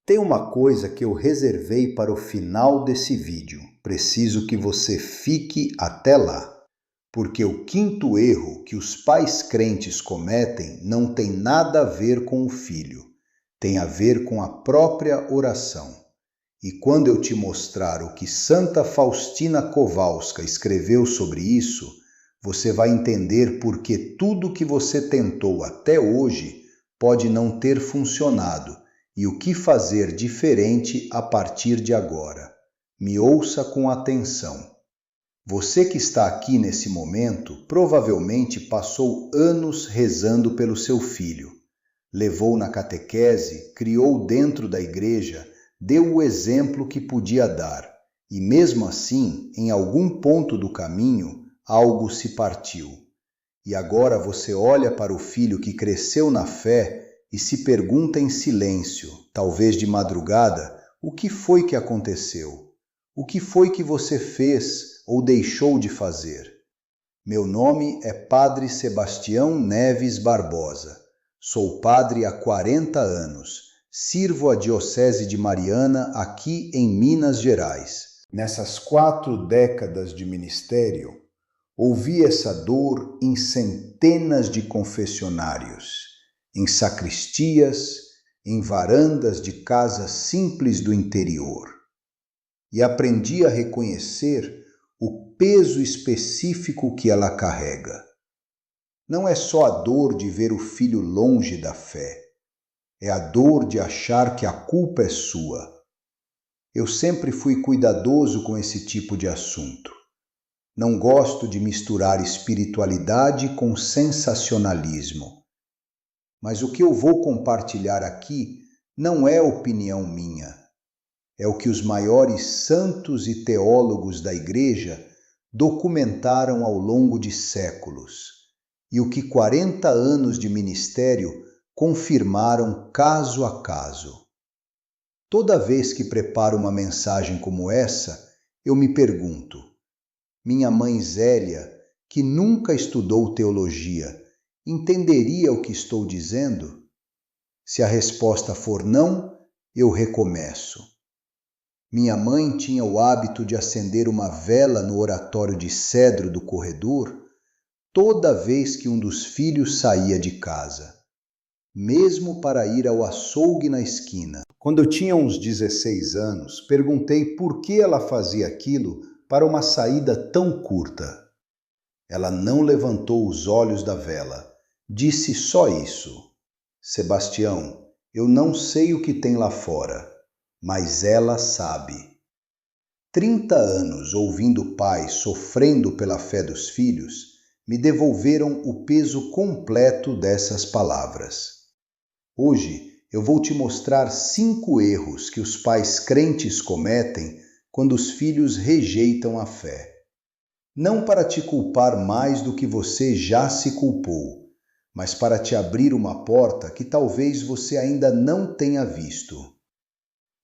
Tem uma coisa que eu reservei para o final desse vídeo. Preciso que você fique até lá. Porque o quinto erro que os pais crentes cometem não tem nada a ver com o filho. Tem a ver com a própria oração. E quando eu te mostrar o que Santa Faustina Kowalska escreveu sobre isso, você vai entender por que tudo que você tentou até hoje pode não ter funcionado e o que fazer diferente a partir de agora. Me ouça com atenção. Você que está aqui nesse momento provavelmente passou anos rezando pelo seu filho. Levou na catequese, criou dentro da igreja, deu o exemplo que podia dar. E mesmo assim, em algum ponto do caminho, algo se partiu. E agora você olha para o filho que cresceu na fé e se pergunta em silêncio, talvez de madrugada, o que foi que aconteceu? O que foi que você fez ou deixou de fazer? Meu nome é Padre Sebastião Neves Barbosa. Sou padre há 40 anos. Sirvo a Diocese de Mariana aqui em Minas Gerais. Nessas 4 décadas de ministério, ouvi essa dor em centenas de confessionários, em sacristias, em varandas de casas simples do interior. E aprendi a reconhecer o peso específico que ela carrega. Não é só a dor de ver o filho longe da fé, é a dor de achar que a culpa é sua. Eu sempre fui cuidadoso com esse tipo de assunto. Não gosto de misturar espiritualidade com sensacionalismo. Mas o que eu vou compartilhar aqui não é opinião minha. É o que os maiores santos e teólogos da Igreja documentaram ao longo de séculos e o que 40 anos de ministério confirmaram caso a caso. Toda vez que preparo uma mensagem como essa, eu me pergunto: minha mãe Zélia, que nunca estudou teologia, entenderia o que estou dizendo? Se a resposta for não, eu recomeço. Minha mãe tinha o hábito de acender uma vela no oratório de cedro do corredor toda vez que um dos filhos saía de casa, mesmo para ir ao açougue na esquina. Quando eu tinha uns 16 anos, perguntei por que ela fazia aquilo para uma saída tão curta. Ela não levantou os olhos da vela. Disse só isso: Sebastião, eu não sei o que tem lá fora, mas ela sabe. 30 anos ouvindo pais sofrendo pela fé dos filhos me devolveram o peso completo dessas palavras. Hoje eu vou te mostrar 5 erros que os pais crentes cometem quando os filhos rejeitam a fé. Não para te culpar mais do que você já se culpou, mas para te abrir uma porta que talvez você ainda não tenha visto.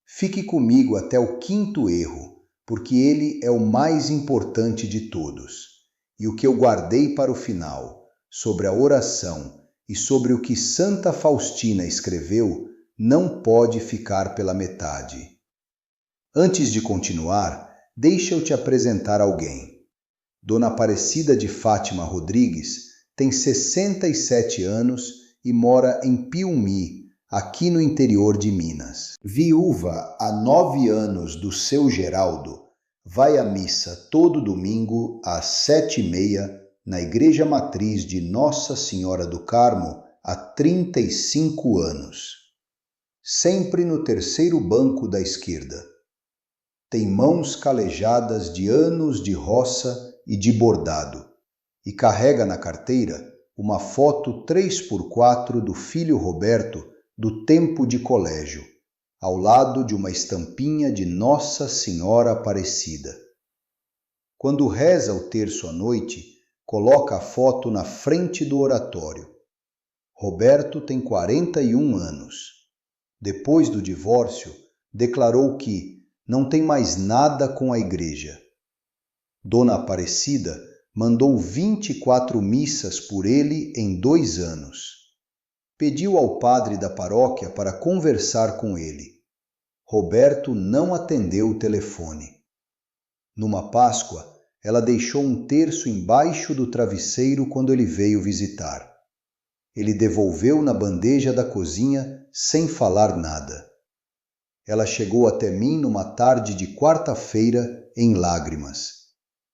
Fique comigo até o 5º erro, porque ele é o mais importante de todos. E o que eu guardei para o final, sobre a oração e sobre o que Santa Faustina escreveu, não pode ficar pela metade. Antes de continuar, deixa eu te apresentar alguém. Dona Aparecida de Fátima Rodrigues tem 67 anos e mora em Piumhi, aqui no interior de Minas. Viúva há 9 anos do seu Geraldo, vai à missa todo domingo às 7h30 na Igreja Matriz de Nossa Senhora do Carmo há 35 anos. Sempre no terceiro banco da esquerda. Tem mãos calejadas de anos de roça e de bordado, e carrega na carteira uma foto 3x4 do filho Roberto do tempo de colégio, ao lado de uma estampinha de Nossa Senhora Aparecida. Quando reza o terço à noite, coloca a foto na frente do oratório. Roberto tem 41 anos. Depois do divórcio, declarou que não tem mais nada com a igreja. Dona Aparecida mandou 24 missas por ele em 2 anos. Pediu ao padre da paróquia para conversar com ele. Roberto não atendeu o telefone. Numa Páscoa, ela deixou um terço embaixo do travesseiro quando ele veio visitar. Ele devolveu na bandeja da cozinha sem falar nada. Ela chegou até mim numa tarde de quarta-feira em lágrimas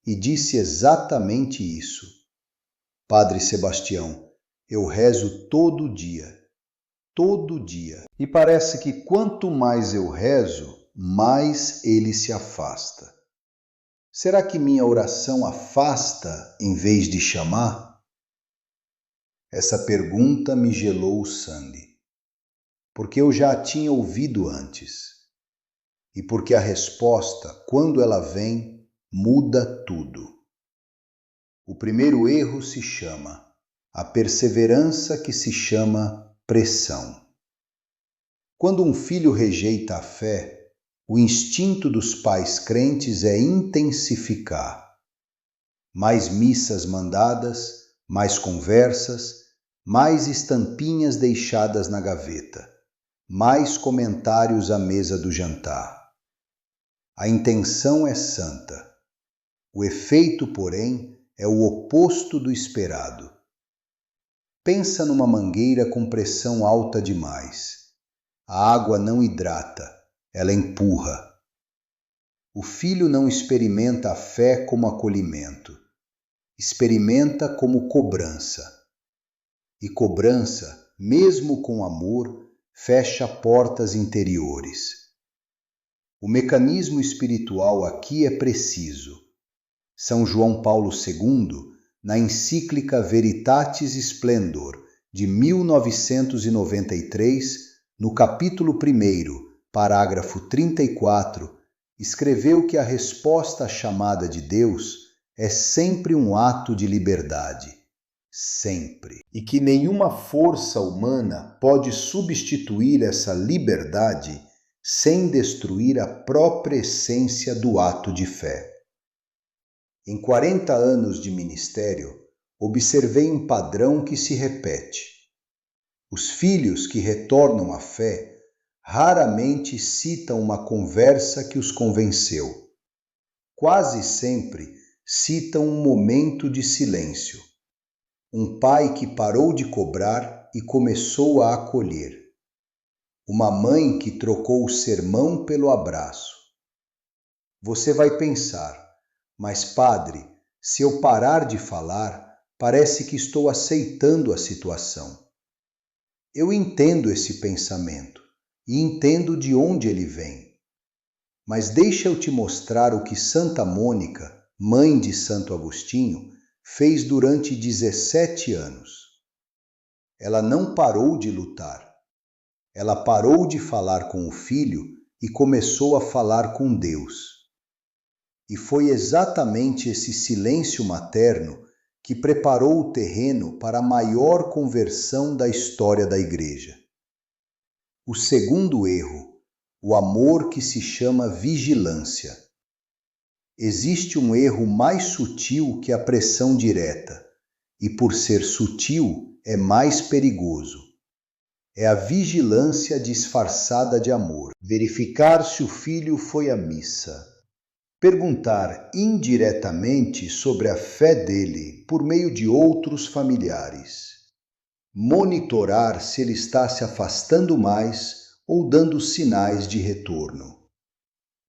e disse exatamente isso. Padre Sebastião, eu rezo todo dia. E parece que quanto mais eu rezo, mais ele se afasta. Será que minha oração afasta em vez de chamar? Essa pergunta me gelou o sangue, porque eu já a tinha ouvido antes, e porque a resposta, quando ela vem, muda tudo. O primeiro erro se chama a perseverança, que se chama pressão. Quando um filho rejeita a fé, o instinto dos pais crentes é intensificar. Mais missas mandadas, mais conversas, mais estampinhas deixadas na gaveta, mais comentários à mesa do jantar. A intenção é santa. O efeito, porém, é o oposto do esperado. Pensa numa mangueira com pressão alta demais. A água não hidrata, ela empurra. O filho não experimenta a fé como acolhimento, experimenta como cobrança. E cobrança, mesmo com amor, fecha portas interiores. O mecanismo espiritual aqui é preciso. São João Paulo II, na encíclica Veritatis Splendor, de 1993, no capítulo 1º, parágrafo 34, escreveu que a resposta à chamada de Deus é sempre um ato de liberdade. Sempre. E que nenhuma força humana pode substituir essa liberdade sem destruir a própria essência do ato de fé. Em 40 anos de ministério, observei um padrão que se repete. Os filhos que retornam à fé raramente citam uma conversa que os convenceu. Quase sempre citam um momento de silêncio. Um pai que parou de cobrar e começou a acolher. Uma mãe que trocou o sermão pelo abraço. Você vai pensar, mas padre, se eu parar de falar, parece que estou aceitando a situação. Eu entendo esse pensamento e entendo de onde ele vem. Mas deixa eu te mostrar o que Santa Mônica, mãe de Santo Agostinho, fez durante 17 anos. Ela não parou de lutar. Ela parou de falar com o filho e começou a falar com Deus. E foi exatamente esse silêncio materno que preparou o terreno para a maior conversão da história da Igreja. O segundo erro, o amor que se chama vigilância. Existe um erro mais sutil que a pressão direta, e por ser sutil é mais perigoso. É a vigilância disfarçada de amor. Verificar se o filho foi à missa. Perguntar indiretamente sobre a fé dele por meio de outros familiares. Monitorar se ele está se afastando mais ou dando sinais de retorno.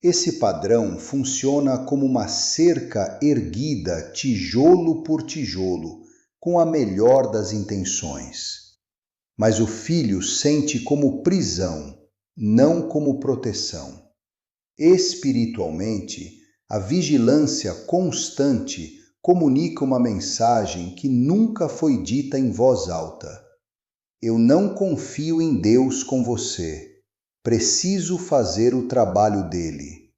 Esse padrão funciona como uma cerca erguida tijolo por tijolo, com a melhor das intenções. Mas o filho sente como prisão, não como proteção. Espiritualmente, a vigilância constante comunica uma mensagem que nunca foi dita em voz alta. Eu não confio em Deus com você. Preciso fazer o trabalho dele.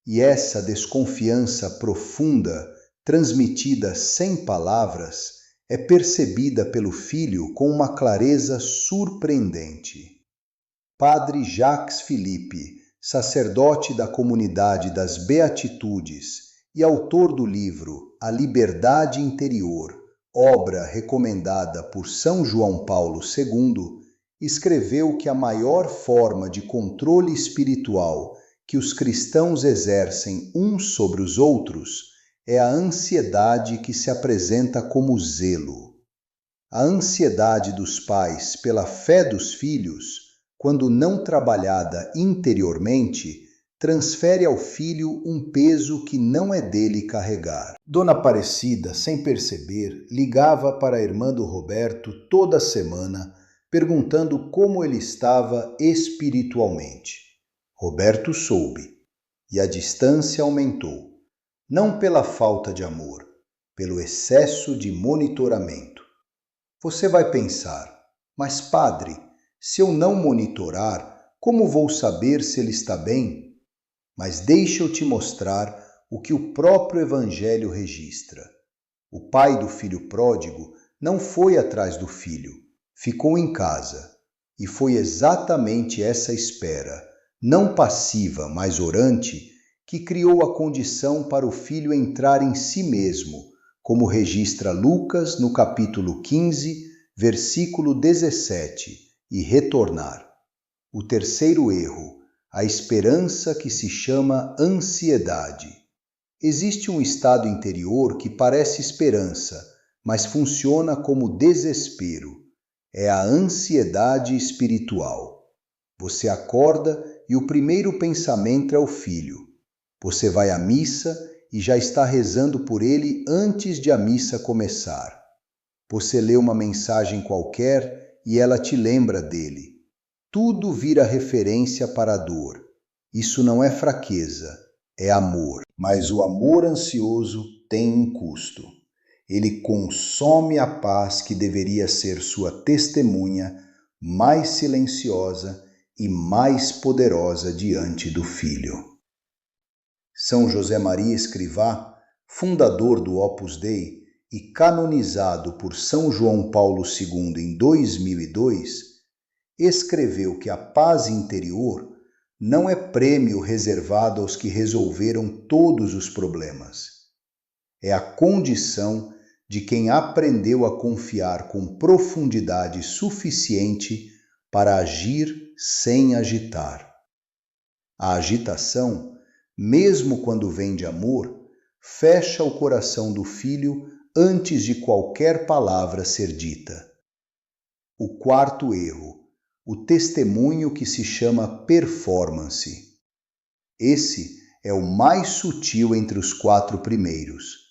E essa desconfiança profunda, transmitida sem palavras, é percebida pelo filho com uma clareza surpreendente. Padre Jacques Philippe, sacerdote da comunidade das Beatitudes e autor do livro A Liberdade Interior, obra recomendada por São João Paulo II, escreveu que a maior forma de controle espiritual que os cristãos exercem uns sobre os outros é a ansiedade que se apresenta como zelo. A ansiedade dos pais pela fé dos filhos, quando não trabalhada interiormente, transfere ao filho um peso que não é dele carregar. Dona Aparecida, sem perceber, ligava para a irmã do Roberto toda semana, perguntando como ele estava espiritualmente. Roberto soube, e a distância aumentou, não pela falta de amor, pelo excesso de monitoramento. Você vai pensar, mas padre, se eu não monitorar, como vou saber se ele está bem? Mas deixa eu te mostrar o que o próprio Evangelho registra. O pai do filho pródigo não foi atrás do filho, ficou em casa. E foi exatamente essa espera, não passiva, mas orante, que criou a condição para o filho entrar em si mesmo, como registra Lucas no capítulo 15, versículo 17, e retornar. O terceiro erro, a esperança que se chama ansiedade. Existe um estado interior que parece esperança, mas funciona como desespero. É a ansiedade espiritual. Você acorda e o primeiro pensamento é o filho. Você vai à missa e já está rezando por ele antes de a missa começar. Você lê uma mensagem qualquer e ela te lembra dele. Tudo vira referência para a dor. Isso não é fraqueza, é amor. Mas o amor ansioso tem um custo. Ele consome a paz que deveria ser sua testemunha mais silenciosa e mais poderosa diante do Filho. São José Maria Escrivá, fundador do Opus Dei e canonizado por São João Paulo II em 2002, escreveu que a paz interior não é prêmio reservado aos que resolveram todos os problemas. É a condição de quem aprendeu a confiar com profundidade suficiente para agir sem agitar. A agitação, mesmo quando vem de amor, fecha o coração do filho antes de qualquer palavra ser dita. O quarto erro, o testemunho que se chama performance. Esse é o mais sutil entre os 4 primeiros.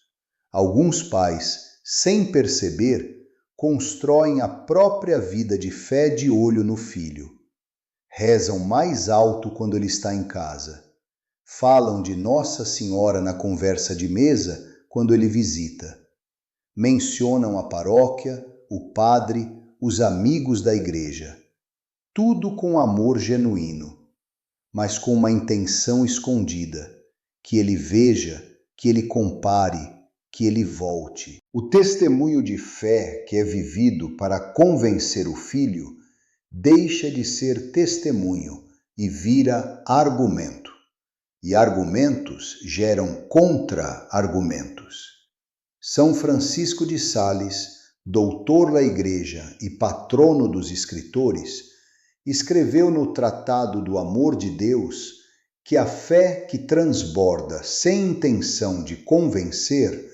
Alguns pais, sem perceber, constroem a própria vida de fé de olho no filho. Rezam mais alto quando ele está em casa. Falam de Nossa Senhora na conversa de mesa quando ele visita. Mencionam a paróquia, o padre, os amigos da igreja. Tudo com amor genuíno, mas com uma intenção escondida, que ele veja, que ele compare, que ele volte. O testemunho de fé que é vivido para convencer o filho deixa de ser testemunho e vira argumento. E argumentos geram contra-argumentos. São Francisco de Sales, doutor da Igreja e patrono dos escritores, escreveu no Tratado do Amor de Deus que a fé que transborda sem intenção de convencer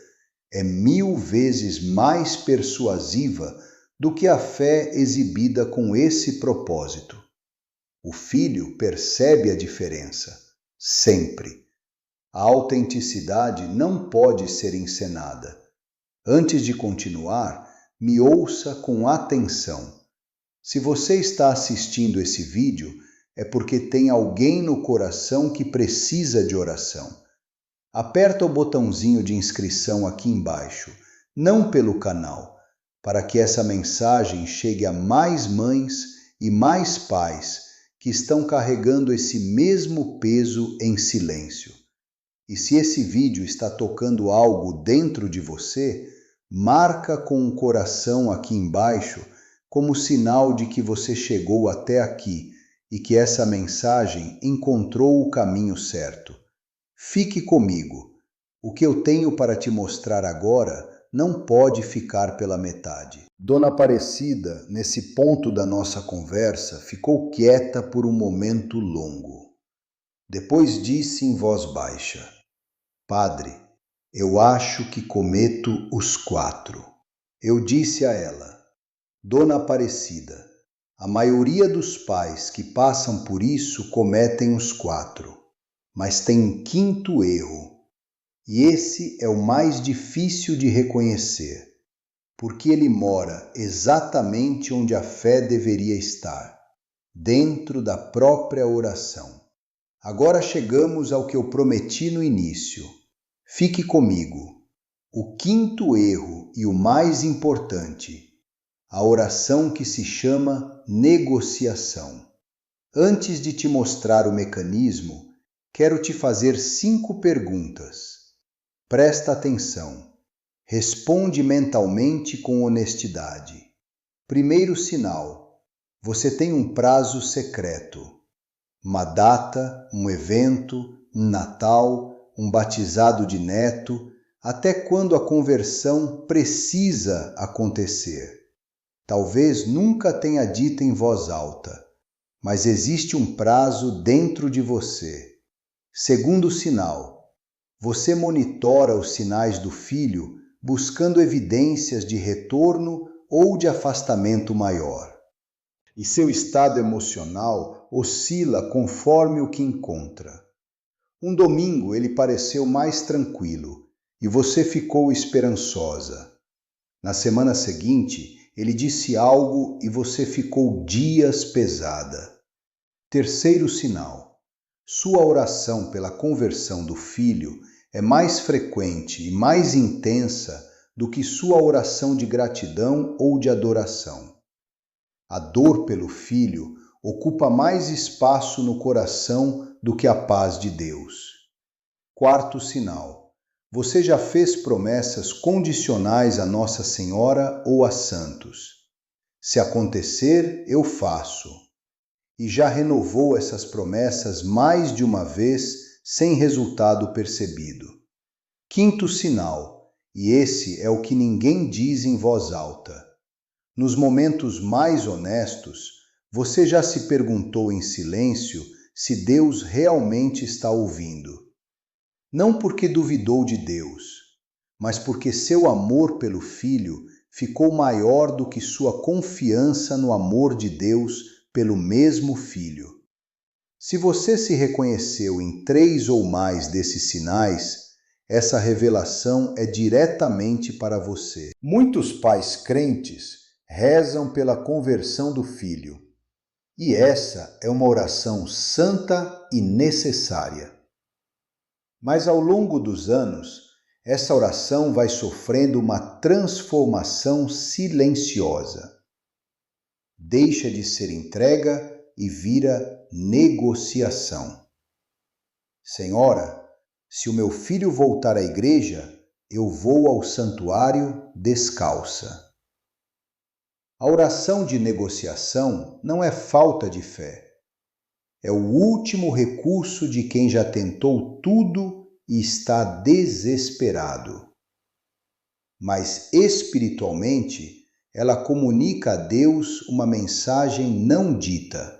é 1000 vezes mais persuasiva do que a fé exibida com esse propósito. O filho percebe a diferença, sempre. A autenticidade não pode ser encenada. Antes de continuar, me ouça com atenção. Se você está assistindo esse vídeo, é porque tem alguém no coração que precisa de oração. Aperta o botãozinho de inscrição aqui embaixo, não pelo canal, para que essa mensagem chegue a mais mães e mais pais que estão carregando esse mesmo peso em silêncio. E se esse vídeo está tocando algo dentro de você, marca com um coração aqui embaixo como sinal de que você chegou até aqui e que essa mensagem encontrou o caminho certo. Fique comigo. O que eu tenho para te mostrar agora não pode ficar pela metade. Dona Aparecida, nesse ponto da nossa conversa, ficou quieta por um momento longo. Depois disse em voz baixa: Padre, eu acho que cometo os 4. Eu disse a ela: Dona Aparecida, a maioria dos pais que passam por isso cometem os 4, mas tem um 5º erro. E esse é o mais difícil de reconhecer, porque ele mora exatamente onde a fé deveria estar, dentro da própria oração. Agora chegamos ao que eu prometi no início. Fique comigo. O 5º erro e o mais importante, a oração que se chama negociação. Antes de te mostrar o mecanismo, quero te fazer 5 perguntas. Presta atenção. Responde mentalmente com honestidade. Primeiro sinal: você tem um prazo secreto. Uma data, um evento, um Natal, um batizado de neto, até quando a conversão precisa acontecer. Talvez nunca tenha dito em voz alta, mas existe um prazo dentro de você. Segundo sinal: você monitora os sinais do filho buscando evidências de retorno ou de afastamento maior. E seu estado emocional oscila conforme o que encontra. Um domingo ele pareceu mais tranquilo e você ficou esperançosa. Na semana seguinte, ele disse algo e você ficou dias pesada. Terceiro sinal: sua oração pela conversão do filho é mais frequente e mais intensa do que sua oração de gratidão ou de adoração. A dor pelo filho ocupa mais espaço no coração do que a paz de Deus. Quarto sinal: você já fez promessas condicionais a Nossa Senhora ou a santos. Se acontecer, eu faço. E já renovou essas promessas mais de uma vez sem resultado percebido. Quinto sinal, e esse é o que ninguém diz em voz alta. Nos momentos mais honestos, você já se perguntou em silêncio se Deus realmente está ouvindo. Não porque duvidou de Deus, mas porque seu amor pelo filho ficou maior do que sua confiança no amor de Deus pelo mesmo filho. Se você se reconheceu em 3 ou mais desses sinais, essa revelação é diretamente para você. Muitos pais crentes rezam pela conversão do filho, e essa é uma oração santa e necessária. Mas ao longo dos anos, essa oração vai sofrendo uma transformação silenciosa. Deixa de ser entrega e vira negociação. Senhora, se o meu filho voltar à igreja, eu vou ao santuário descalça. A oração de negociação não é falta de fé. É o último recurso de quem já tentou tudo e está desesperado. Mas espiritualmente, ela comunica a Deus uma mensagem não dita.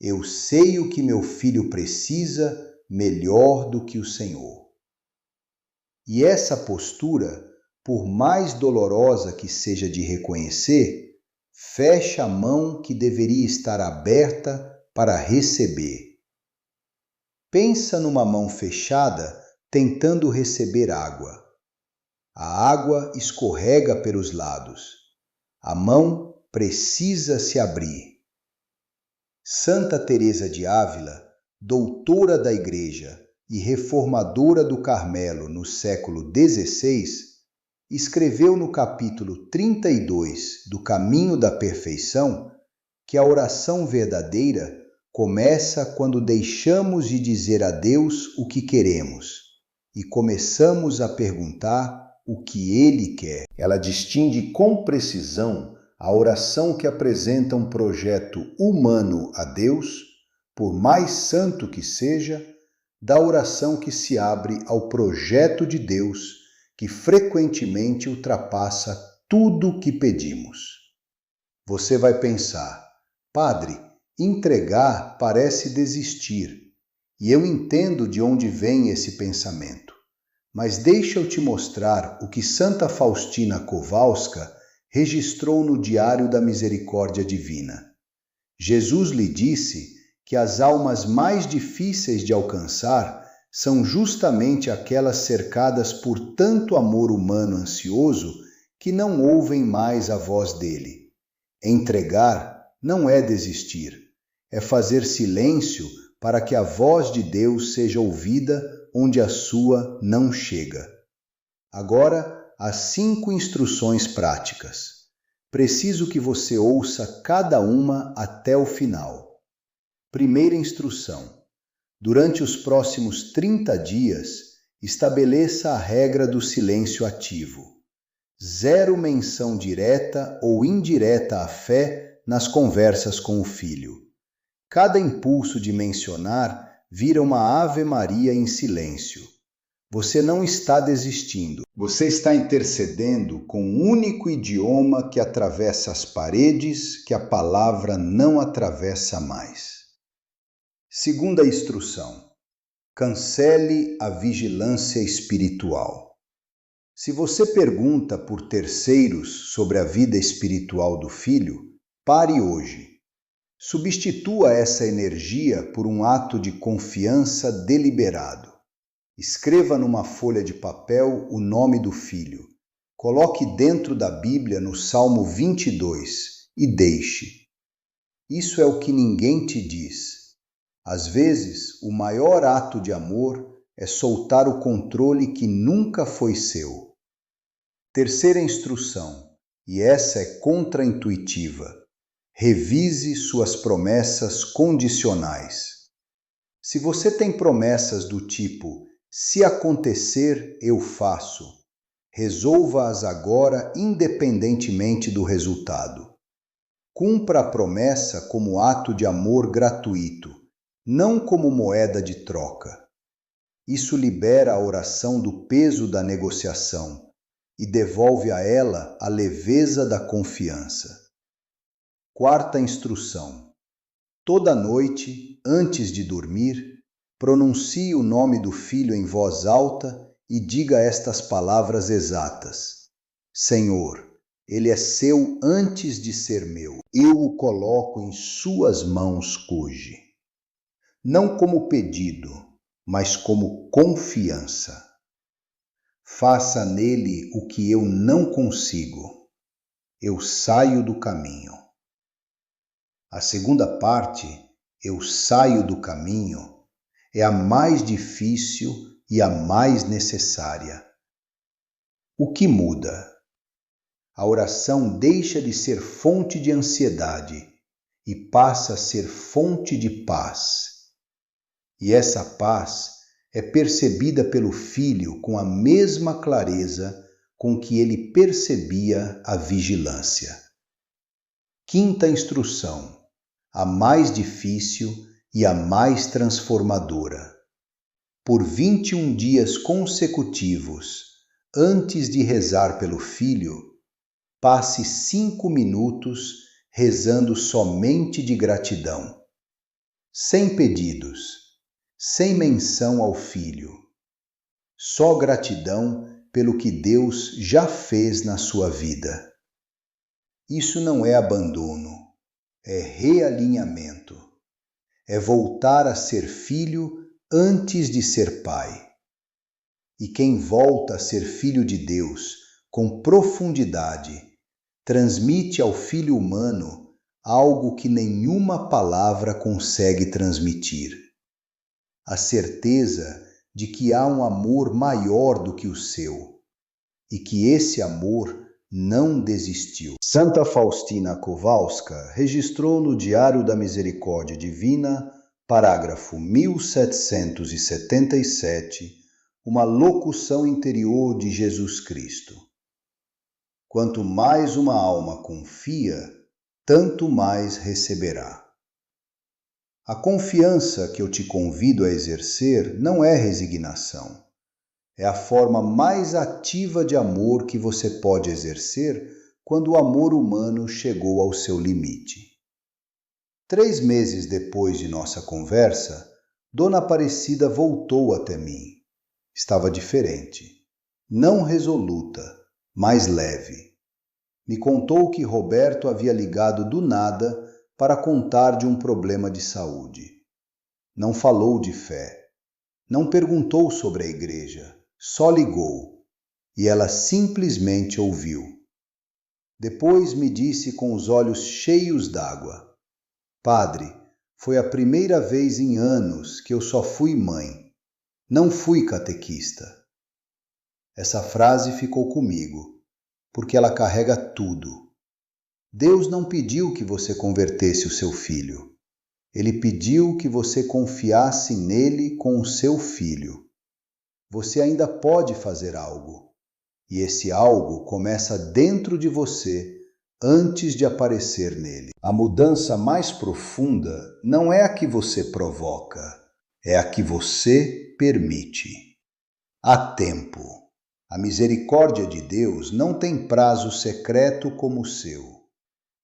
Eu sei o que meu filho precisa melhor do que o Senhor. E essa postura, por mais dolorosa que seja de reconhecer, fecha a mão que deveria estar aberta para receber. Pensa numa mão fechada tentando receber água. A água escorrega pelos lados. A mão precisa se abrir. Santa Teresa de Ávila, doutora da Igreja e reformadora do Carmelo no século XVI, escreveu no capítulo 32 do Caminho da Perfeição que a oração verdadeira começa quando deixamos de dizer a Deus o que queremos e começamos a perguntar o que Ele quer. Ela distingue com precisão a oração que apresenta um projeto humano a Deus, por mais santo que seja, da oração que se abre ao projeto de Deus, que frequentemente ultrapassa tudo que pedimos. Você vai pensar: Padre, entregar parece desistir. E eu entendo de onde vem esse pensamento. Mas deixa eu te mostrar o que Santa Faustina Kowalska registrou no Diário da Misericórdia Divina. Jesus lhe disse que as almas mais difíceis de alcançar são justamente aquelas cercadas por tanto amor humano ansioso que não ouvem mais a voz dele. Entregar não é desistir, é fazer silêncio para que a voz de Deus seja ouvida onde a sua não chega. Agora, as 5 instruções práticas. Preciso que você ouça cada uma até o final. Primeira instrução. Durante os próximos 30 dias, estabeleça a regra do silêncio ativo. 0 menção direta ou indireta à fé nas conversas com o filho. Cada impulso de mencionar vira uma Ave Maria em silêncio. Você não está desistindo. Você está intercedendo com um único idioma que atravessa as paredes que a palavra não atravessa mais. Segunda instrução. Cancele a vigilância espiritual. Se você pergunta por terceiros sobre a vida espiritual do filho, pare hoje. Substitua essa energia por um ato de confiança deliberado. Escreva numa folha de papel o nome do filho. Coloque dentro da Bíblia no Salmo 22 e deixe. Isso é o que ninguém te diz. Às vezes, o maior ato de amor é soltar o controle que nunca foi seu. Terceira instrução, e essa é contraintuitiva. Revise suas promessas condicionais. Se você tem promessas do tipo, se acontecer, eu faço, resolva-as agora independentemente do resultado. Cumpra a promessa como ato de amor gratuito, não como moeda de troca. Isso libera a oração do peso da negociação e devolve a ela a leveza da confiança. Quarta instrução. Toda noite, antes de dormir, pronuncie o nome do filho em voz alta e diga estas palavras exatas. Senhor, ele é seu antes de ser meu. Eu o coloco em suas mãos hoje. Não como pedido, mas como confiança. Faça nele o que eu não consigo. Eu saio do caminho. A segunda parte, eu saio do caminho, é a mais difícil e a mais necessária. O que muda? A oração deixa de ser fonte de ansiedade e passa a ser fonte de paz. E essa paz é percebida pelo filho com a mesma clareza com que ele percebia a vigilância. Quinta instrução, a mais difícil e a mais transformadora. Por 21 dias consecutivos, antes de rezar pelo filho, passe 5 minutos rezando somente de gratidão, sem pedidos, sem menção ao filho. Só gratidão pelo que Deus já fez na sua vida. Isso não é abandono, é realinhamento. É voltar a ser filho antes de ser pai. E quem volta a ser filho de Deus com profundidade, transmite ao filho humano algo que nenhuma palavra consegue transmitir. A certeza de que há um amor maior do que o seu e que esse amor não desistiu. Santa Faustina Kowalska registrou no Diário da Misericórdia Divina, parágrafo 1777, uma locução interior de Jesus Cristo. Quanto mais uma alma confia, tanto mais receberá. A confiança que eu te convido a exercer não é resignação, É a forma mais ativa de amor que você pode exercer quando o amor humano chegou ao seu limite. 3 meses depois de nossa conversa, Dona Aparecida voltou até mim. Estava diferente, não resoluta, mas leve. Me contou que Roberto havia ligado do nada para contar de um problema de saúde. Não falou de fé, não perguntou sobre a igreja, só ligou, e ela simplesmente ouviu. Depois me disse com os olhos cheios d'água: Padre, foi a primeira vez em anos que eu só fui mãe. Não fui catequista. Essa frase ficou comigo, porque ela carrega tudo. Deus não pediu que você convertesse o seu filho. Ele pediu que você confiasse nele com o seu filho. Você ainda pode fazer algo. E esse algo começa dentro de você antes de aparecer nele. A mudança mais profunda não é a que você provoca, é a que você permite. Há tempo. A misericórdia de Deus não tem prazo secreto como o seu.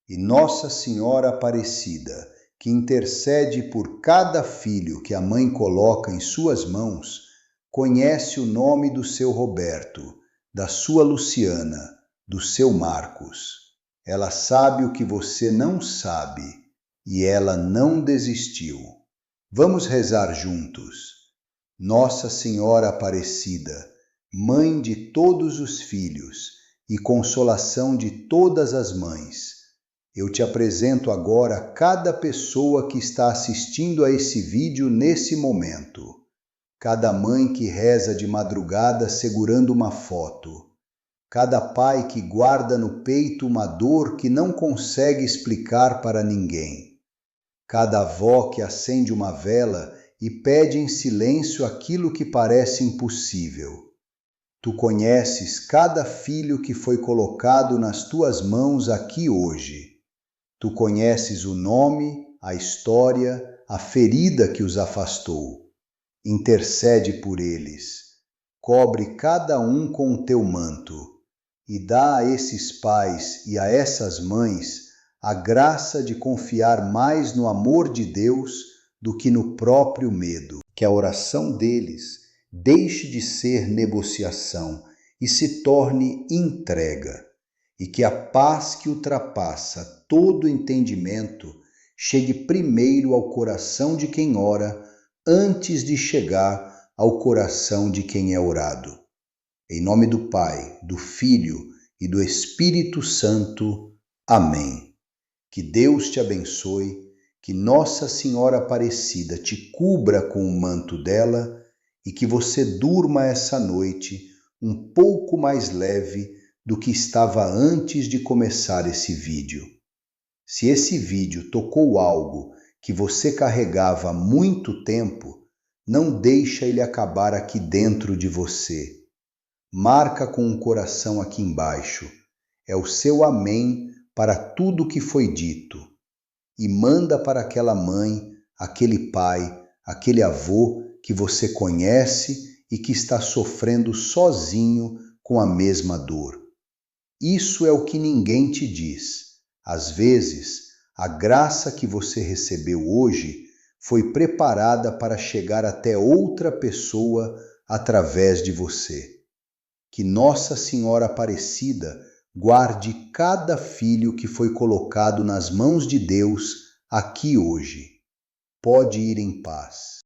E Nossa Senhora Aparecida, que intercede por cada filho que a mãe coloca em suas mãos, conhece o nome do seu Roberto, da sua Luciana, do seu Marcos. Ela sabe o que você não sabe e ela não desistiu. Vamos rezar juntos. Nossa Senhora Aparecida, Mãe de todos os filhos e consolação de todas as mães, eu te apresento agora cada pessoa que está assistindo a esse vídeo nesse momento. Cada mãe que reza de madrugada segurando uma foto. Cada pai que guarda no peito uma dor que não consegue explicar para ninguém. Cada avó que acende uma vela e pede em silêncio aquilo que parece impossível. Tu conheces cada filho que foi colocado nas tuas mãos aqui hoje. Tu conheces o nome, a história, a ferida que os afastou. Intercede por eles. Cobre cada um com o teu manto e dá a esses pais e a essas mães a graça de confiar mais no amor de Deus do que no próprio medo. Que a oração deles deixe de ser negociação e se torne entrega, e que a paz que ultrapassa todo entendimento chegue primeiro ao coração de quem ora, antes de chegar ao coração de quem é orado. Em nome do Pai, do Filho e do Espírito Santo. Amém. Que Deus te abençoe, que Nossa Senhora Aparecida te cubra com o manto dela e que você durma essa noite um pouco mais leve do que estava antes de começar esse vídeo. Se esse vídeo tocou algo que você carregava há muito tempo, não deixa ele acabar aqui dentro de você. Marca com um coração aqui embaixo. É o seu amém para tudo que foi dito. E manda para aquela mãe, aquele pai, aquele avô que você conhece e que está sofrendo sozinho com a mesma dor. Isso é o que ninguém te diz. Às vezes, a graça que você recebeu hoje foi preparada para chegar até outra pessoa através de você. Que Nossa Senhora Aparecida guarde cada filho que foi colocado nas mãos de Deus aqui hoje. Pode ir em paz.